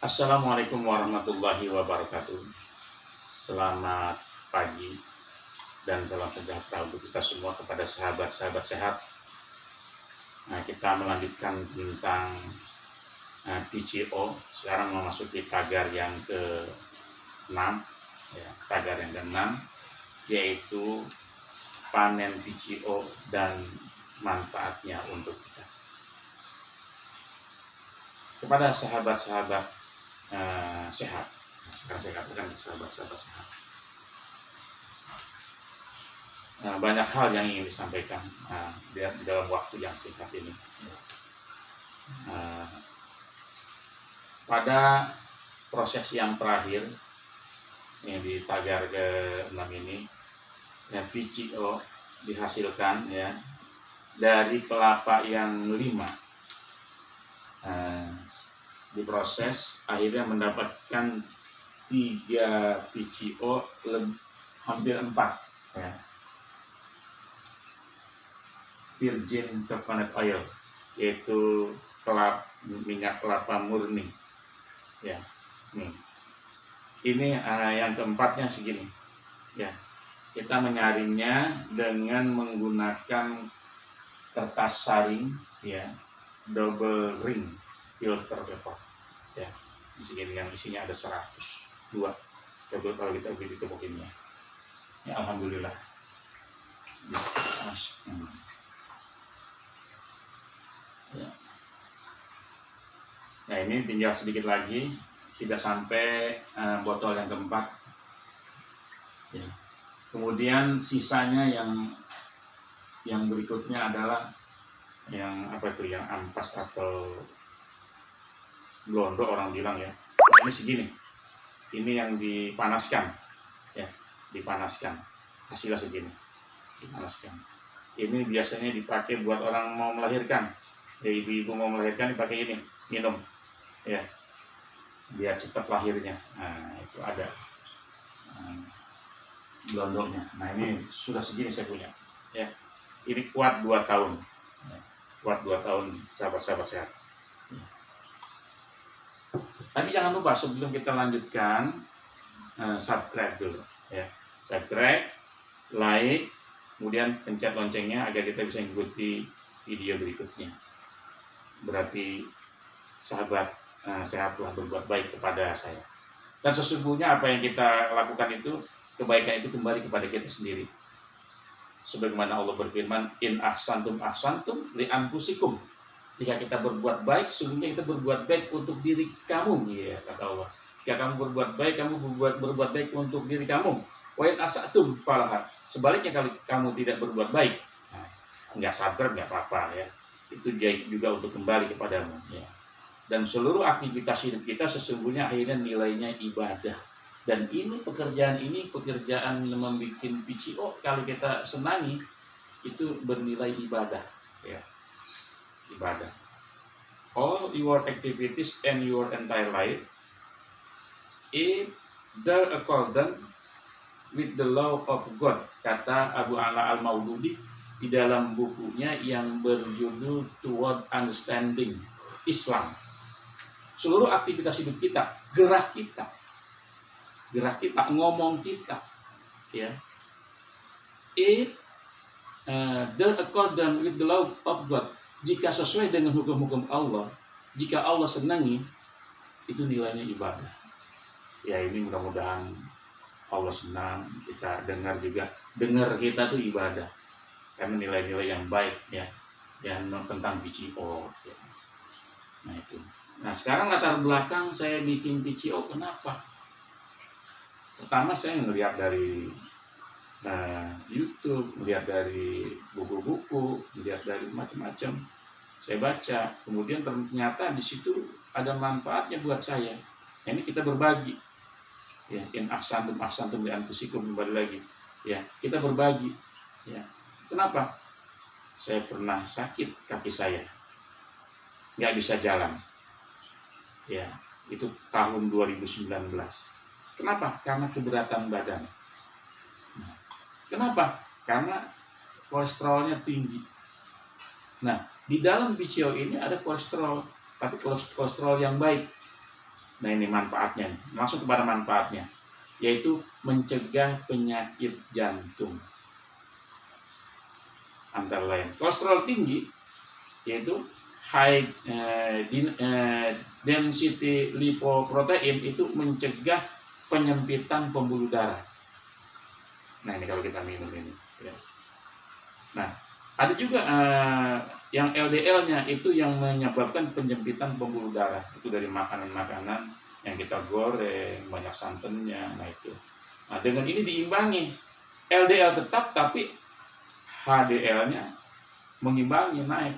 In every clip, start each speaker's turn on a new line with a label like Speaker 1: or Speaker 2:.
Speaker 1: Assalamualaikum warahmatullahi wabarakatuh. Selamat pagi dan salam sejahtera untuk kita semua kepada sahabat-sahabat sehat. Nah, kita melanjutkan tentang PCO. Sekarang memasuki tagar yang ke-6, ya, tagar yang ke-6, yaitu panen PCO dan manfaatnya untuk kita. Kepada sahabat-sahabat sehat. Nah, sekarang saya katakan sahabat-sahabat sehat. Banyak hal yang ingin disampaikan di dalam waktu yang singkat ini. Pada proses yang terakhir yang di tagar ke-6 ini, ya, PCO dihasilkan ya dari kelapa yang 5. Diproses akhirnya mendapatkan 3 PCO hampir 4 ya. Virgin coconut oil, yaitu minyak kelapa murni ya. Ini yang keempatnya segini ya. Kita menyaringnya dengan menggunakan kertas saring ya, double ring filter paper ya. Segini yang isinya ada 102. Coba kalau kita beli di toko kimia ya, alhamdulillah ya. Ya. Nah, ini tinggal sedikit lagi, tidak sampai botol yang keempat ya. Kemudian sisanya yang berikutnya adalah yang yang ampas atau blondo orang bilang ya. Nah, ini segini, ini yang dipanaskan ya, dipanaskan, hasilnya segini, dipanaskan. Ini biasanya dipakai buat orang mau melahirkan ya, ibu-ibu mau melahirkan dipakai ini, minum ya, biar cepat lahirnya. Nah, itu ada blondonya. Nah, ini sudah segini saya punya ya. Ini kuat 2 tahun ya. Kuat 2 tahun sahabat-sahabat sehat ya. Tapi jangan lupa sebelum kita lanjutkan, subscribe dulu ya. Subscribe, like, kemudian pencet loncengnya agar kita bisa mengikuti video berikutnya. Berarti sahabat sehat telah berbuat baik kepada saya. Dan sesungguhnya apa yang kita lakukan itu, kebaikan itu kembali kepada kita sendiri. Sebagaimana Allah berfirman, in ahsantum ahsantum li anfusikum. Jika kita berbuat baik, sesungguhnya kita berbuat baik untuk diri kamu, ya kata Allah. Jika kamu berbuat baik, kamu berbuat baik untuk diri kamu. Wa in asatum falaha. Sebaliknya kalau kamu tidak berbuat baik, nah, nggak sabar nggak apa-apa ya. Itu juga untuk kembali kepadamu ya. Dan seluruh aktivitas hidup kita sesungguhnya akhirnya nilainya ibadah. Dan ini pekerjaan membuat PCO, kalau kita senangi itu bernilai ibadah ya. Ibadah. All your activities and your entire life if they're accordant with the law of God, kata Abu Ala al-Maududi di dalam bukunya yang berjudul Toward Understanding Islam. Seluruh aktivitas hidup kita, gerak kita, ngomong kita ya, if they're accordant with the law of God, jika sesuai dengan hukum-hukum Allah, jika Allah senangi, itu nilainya ibadah ya. Ini mudah-mudahan Allah senang, kita dengar kita tuh ibadah karena nilai-nilai yang baik ya, yang tentang PCO ya. Nah itu. Nah sekarang latar belakang saya bikin PCO kenapa? Pertama saya melihat dari YouTube, melihat dari buku-buku, melihat dari macam-macam. Saya baca, kemudian ternyata di situ ada manfaatnya buat saya. Ini kita berbagi. Ya, in ahsantum ahsantum li anfusikum, kembali lagi. Ya, kita berbagi. Ya. Kenapa? Saya pernah sakit kaki saya, nggak bisa jalan. Ya, itu tahun 2019. Kenapa? Karena keberatan badan. Kenapa? Karena kolesterolnya tinggi. Nah, di dalam PCO ini ada kolesterol, tapi kolesterol yang baik. Nah ini manfaatnya, langsung kepada manfaatnya, yaitu mencegah penyakit jantung. Antara lain kolesterol tinggi, yaitu high density lipoprotein, itu mencegah penyempitan pembuluh darah. Nah ini kalau kita minum ini ya. Nah ada juga yang LDL-nya itu yang menyebabkan penyempitan pembuluh darah, itu dari makanan-makanan yang kita goreng banyak santannya. Nah itu, nah dengan ini diimbangi, LDL tetap tapi HDL-nya mengimbangi, naik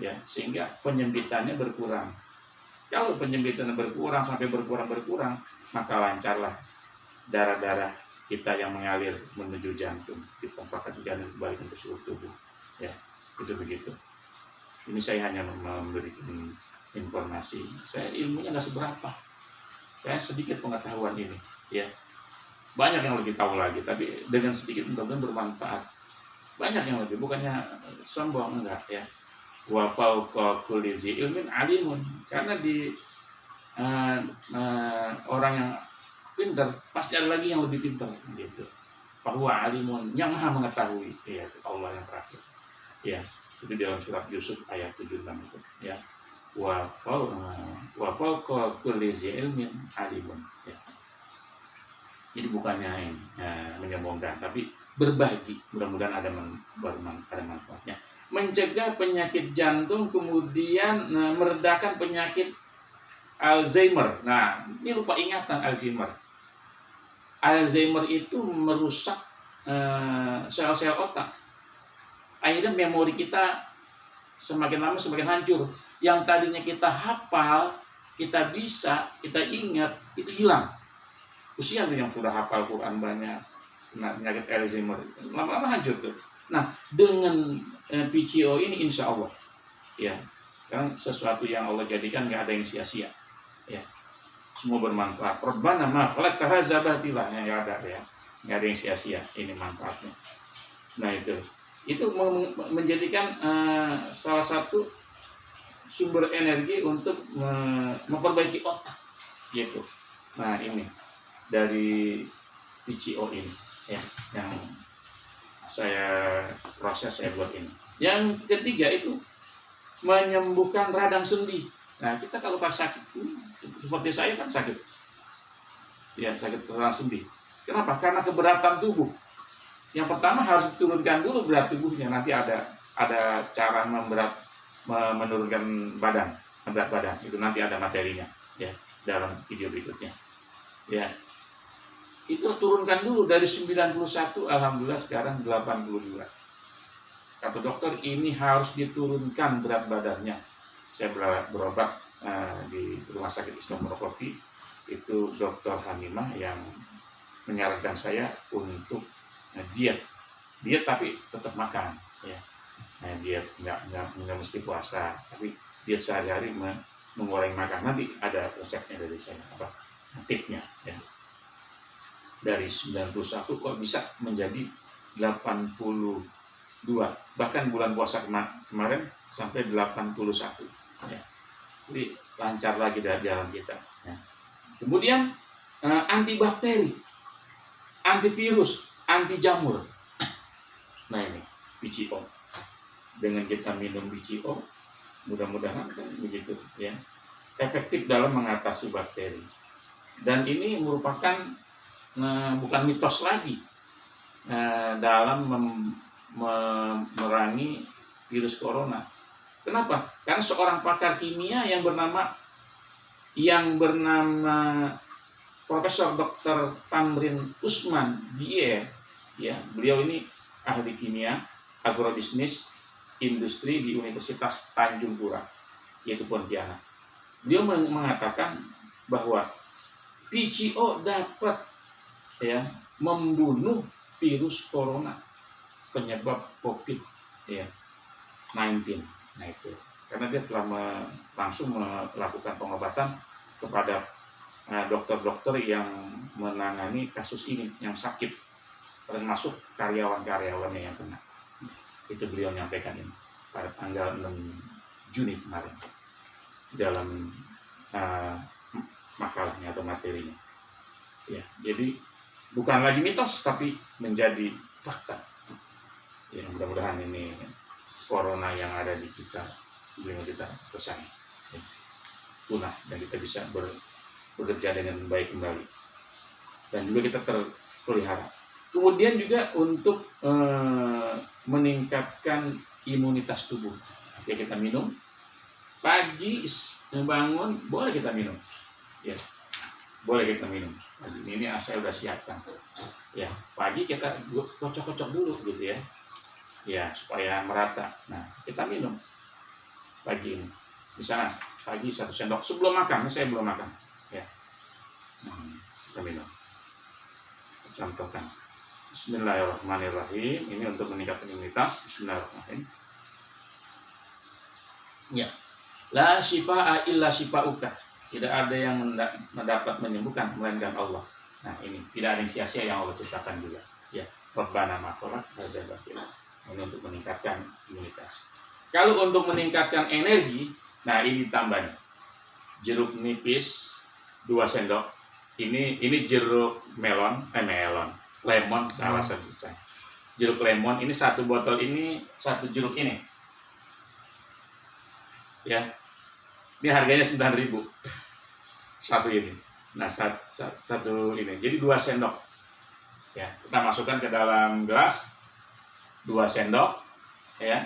Speaker 1: ya, sehingga penyempitannya berkurang. Kalau penyempitannya berkurang sampai berkurang, maka lancarlah darah-darah kita yang mengalir menuju jantung, dipompakan jantung kembali ke seluruh tubuh ya, itu begitu. Ini saya hanya memberikan informasi, saya ilmunya nggak seberapa, saya sedikit pengetahuan ini ya. Banyak yang lebih tahu lagi, tapi dengan sedikit mudah-mudahan bermanfaat. Banyak yang lebih, bukannya sombong, enggak ya. Wa fauqa kulli dzi ilmin alimun, karena di orang yang pintar pasti ada lagi yang lebih pintar gitu. Bahwa alimun, yang maha mengetahui, ya Allah yang terakhir ya. Itu dalam surat Yusuf ayat 76 itu ya. Wa fauqa kulli dzi ilmin alimun ya. Jadi bukannya menyombongkan, tapi berbagi, mudah-mudahan ada manfaatnya. Mencegah penyakit jantung, kemudian meredakan penyakit Alzheimer. Nah, ini lupa ingatan Alzheimer. Alzheimer itu merusak sel-sel otak. Akhirnya memori kita semakin lama semakin hancur. Yang tadinya kita hafal, kita bisa, kita ingat, itu hilang. Usia tuh yang sudah hafal Quran banyak, penyakit Alzheimer lama-lama hancur tuh. Nah dengan PCO ini insya Allah ya, kan sesuatu yang Allah jadikan nggak ada yang sia-sia ya, semua bermanfaat. Rabbana ma khalaqta hadza batila, ya ada ya, nggak ada yang sia-sia, ini manfaatnya. Nah itu menjadikan salah satu sumber energi untuk memperbaiki otak gitu. Nah ini dari PCO ini ya, yang saya proses, saya buat ini. Yang ketiga itu menyembuhkan radang sendi. Nah kita kalau pas sakit, seperti saya kan sakit ya, sakit radang sendi. Kenapa? Karena keberatan tubuh. Yang pertama harus diturunkan dulu berat tubuhnya, nanti ada cara menurunkan berat badan, itu nanti ada materinya ya dalam video berikutnya ya. Itu turunkan dulu dari 91, alhamdulillah sekarang 82. Kata dokter ini harus diturunkan berat badannya. Saya berobat di rumah sakit Islam Merpati, itu dokter Hanimah yang menyarankan saya untuk diet tapi tetap makan ya. Nah, diet nggak mesti puasa, tapi diet sehari-hari mengurangi makan. Nanti ada resepnya dari saya, tipsnya ya. Dari 91 kok bisa menjadi 82, bahkan bulan puasa kemarin sampai 81 ya. Jadi lancar lagi dari jalan kita ya. Kemudian antibakteri, antivirus, anti jamur. Nah ini PCO, dengan kita minum PCO mudah-mudahan kan begitu ya, efektif dalam mengatasi bakteri. Dan ini merupakan bukan mitos lagi dalam memerangi virus corona. Kenapa? Karena seorang pakar kimia yang bernama Profesor Dr. Tamrin Usman Jie ya, beliau ini ahli kimia agrobisnis industri di Universitas Tanjung Pura yaitu Pontianak. Beliau mengatakan bahwa PCO dapat ya membunuh virus corona penyebab COVID-19. Nah itu karena dia telah langsung melakukan pengobatan kepada dokter-dokter yang menangani kasus ini yang sakit, termasuk karyawan-karyawannya yang kena. Itu beliau menyampaikan ini pada tanggal 6 Juni kemarin dalam makalahnya atau materinya. Ya, jadi bukan lagi mitos tapi menjadi fakta. Ya, mudah-mudahan ini corona yang ada di kita selesai, ya, punah, dan kita bisa bekerja dengan baik kembali, dan juga kita terpelihara. Kemudian juga untuk meningkatkan imunitas tubuh, ya, kita minum pagi bangun, boleh kita minum, ya, boleh kita minum. Ini saya udah siapkan, ya, pagi kita kocok-kocok dulu gitu, ya supaya merata. Nah, kita minum pagi ini, misalnya pagi 1 sendok sebelum makan. Saya belum makan, ya, kita minum. Contohkan, Bismillahirrahmanirrahim. Ini untuk meningkatkan imunitas. Bismillahirrahmanirrahim. Ya, la syifaa illa syifauka. Tidak ada yang mendapat menyembuhkan melainkan Allah. Nah, ini tidak ada yang sia-sia yang Allah ciptakan juga. Ya, Rabbana ma khalaqta hadza batila. Ini untuk meningkatkan imunitas. Kalau untuk meningkatkan energi, nah ini ditambah nih. Jeruk nipis 2 sendok. Ini jeruk lemon, salah sebut saya. Jeruk lemon ini 1 botol ini, 1 jeruk ini. Ya. Ini harganya 9.000 satu ini. Nah, satu ini. Jadi 2 sendok. Ya, kita masukkan ke dalam gelas 2 sendok, ya.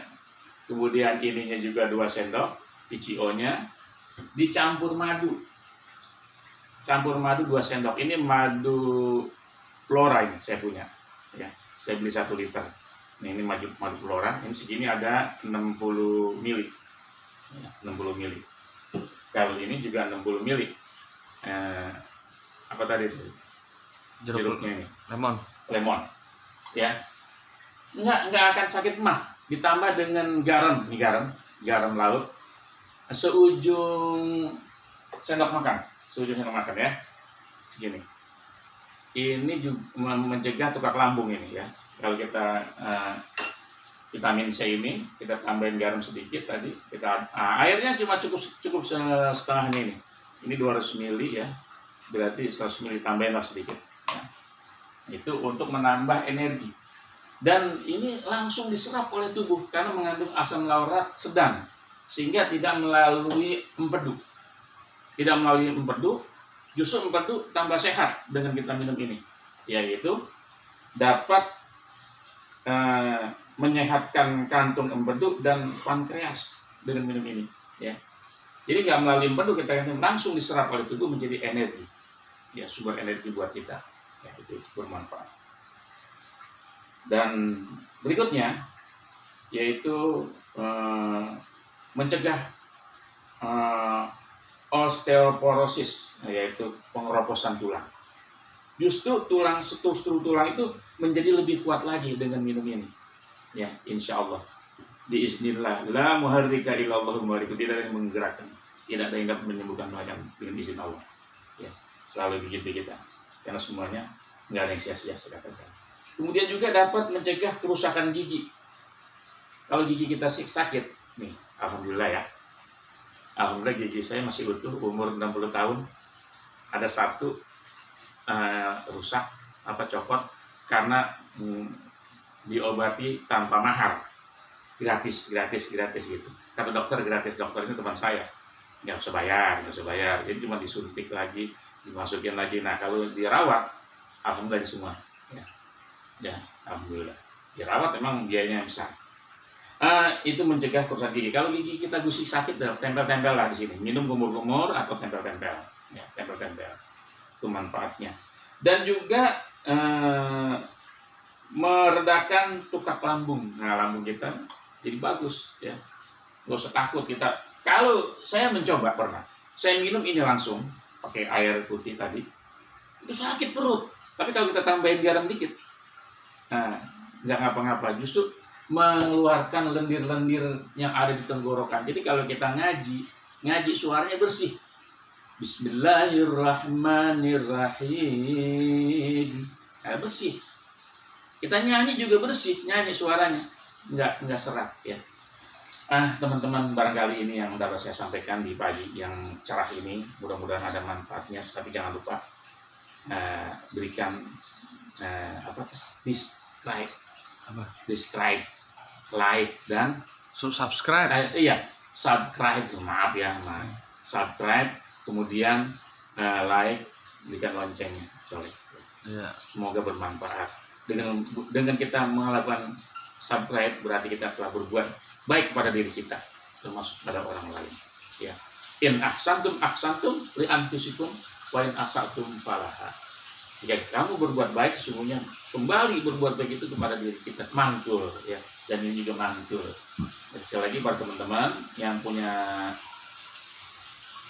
Speaker 1: Kemudian ininya juga 2 sendok, TCO-nya dicampur madu. Campur madu 2 sendok. Ini madu Flora ini saya punya. Ya, saya beli 1 liter. Nah, ini madu Flora. Ini segini ada 60 ml. Ya, 60 ml. Kalau ini juga 60 ml. Apa tadi itu? Jeruknya ini. Lemon. Ya. Enggak akan sakit mah. Ditambah dengan garam, ini garam laut. Seujung sendok makan ya. Segini. Ini juga mencegah tukak lambung ini, ya. Kalau kita vitamin C ini kita tambahin garam sedikit tadi, airnya cuma cukup setengahnya ini. Ini 200 ml, ya. Berarti 100 ml tambahinlah sedikit, ya. Itu untuk menambah energi. Dan ini langsung diserap oleh tubuh karena mengandung asam laurat sedang, sehingga tidak melalui empedu. Justru empedu tambah sehat dengan kita minum ini, yaitu dapat menyehatkan kantung empedu dan pankreas dengan minum ini, ya. Jadi nggak melalui empedu, kita langsung diserap oleh tubuh menjadi energi, ya, sumber energi buat kita, ya, itu bermanfaat. Dan berikutnya yaitu mencegah osteoporosis, yaitu pengeroposan tulang. Justru struktur tulang itu menjadi lebih kuat lagi dengan minum ini, ya, insya Allah. Biiznillah, la muharrika illallah muharriku, tidak ada yang menggerakkan, tidak ada yang dapat menyembuhkan melainkan dengan izin Allah, ya. Selalu begitu kita, karena semuanya nggak ada yang sia-sia, saya katakan. Kemudian juga dapat mencegah kerusakan gigi. Kalau gigi kita sakit, nih, alhamdulillah, ya. Alhamdulillah gigi saya masih utuh, umur 60 tahun. Ada 1 rusak, copot, karena diobati tanpa mahar. Gratis gitu. Kata dokter gratis, dokter ini teman saya. Nggak usah bayar. Jadi cuma disuntik lagi, dimasukin lagi. Nah, kalau dirawat, alhamdulillah semua. Ya, alhamdulillah. Dirawat memang biayanya besar. Itu mencegah kerusakan gigi. Kalau gigi kita gusik sakit, tempel-tempel lah di sini. Minum kumur-kumur atau tempel-tempel. Ya, tempel-tempel. Itu manfaatnya. Dan juga meredakan tukak lambung. Nah, lambung kita jadi bagus, ya. Nggak usah takut kita. Kalau saya mencoba pernah, saya minum ini langsung pakai air putih tadi, itu sakit perut. Tapi kalau kita tambahin garam dikit, nggak ngapa-ngapa, justru mengeluarkan lendir-lendir yang ada di tenggorokan. Jadi kalau kita ngaji suaranya bersih. Bismillahirrahmanirrahim. Bersih. Kita nyanyi juga bersih, nyanyi suaranya nggak serak, ya. Teman-teman, barangkali ini yang dapat saya sampaikan di pagi yang cerah ini, mudah-mudahan ada manfaatnya. Tapi jangan lupa berikan subscribe, like dan
Speaker 2: subscribe.
Speaker 1: Subscribe, maaf ya, subscribe, kemudian like, berikan loncengnya,
Speaker 2: Ya.
Speaker 1: Semoga bermanfaat. Dengan kita melakukan subscribe berarti kita telah berbuat baik pada diri kita, termasuk pada orang lain. Ya. In ahsantum li anfusikum wa in asatum falaha. Jika kamu berbuat baik, sesungguhnya kembali berbuat baik itu kepada diri kita. Mantul, ya. Dan ini juga mantul. Jadi sekali lagi buat teman-teman yang punya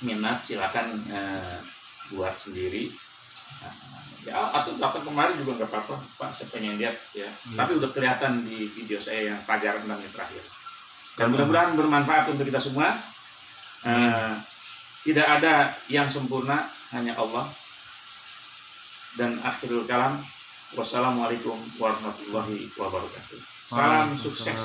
Speaker 1: minat, silakan buat sendiri. Ya, atau dapat kemarin juga nggak apa-apa, Pak. Saya pengen lihat, ya. Tapi udah kelihatan di video saya yang pelajaran 6 menit terakhir. Dan mudah-mudahan bermanfaat untuk kita semua. Tidak ada yang sempurna, hanya Allah. Dan akhirul kalam, wassalamualaikum warahmatullahi wabarakatuh. Salam sukses.